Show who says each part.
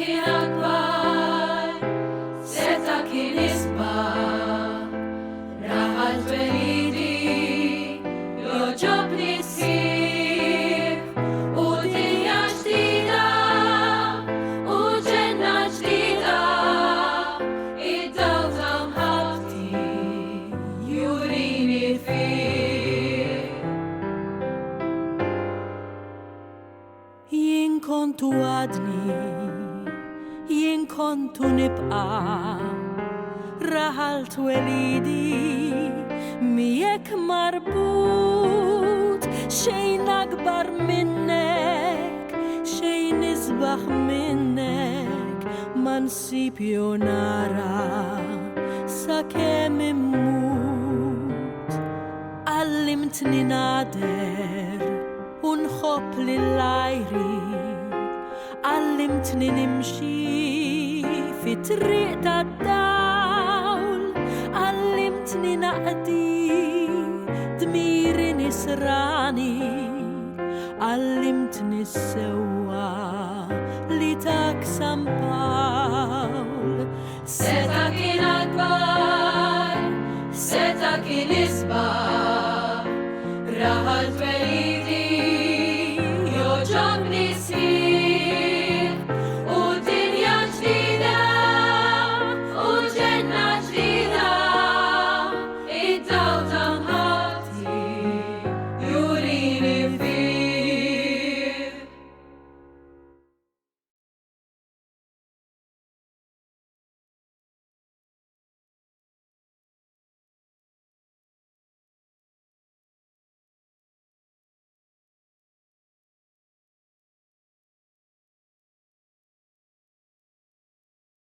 Speaker 1: kien akbar, seta kien isbaħ. Raħal Twelidi joġobni sħiħ u dinja ġdida u ġenna ġdida. Id-daw ta' mħabti jurini fih.
Speaker 2: Jien kontu għadni, jien kontu nibqa' Raħal Twelidi miegħek marbut, xejn akbar minnek, xejn isbaħ minnek, ma nsib jew nara sakemm immut. Għallimtni nader u nħobb lill-ajri, għallimtni nimxi fit-triq tad-dawl, għallimtni naqdi dmiri nisrani, għallimtni sewwa li tak San Pawl.
Speaker 1: Seta kien akbar, seta kien isbaħ. Raħal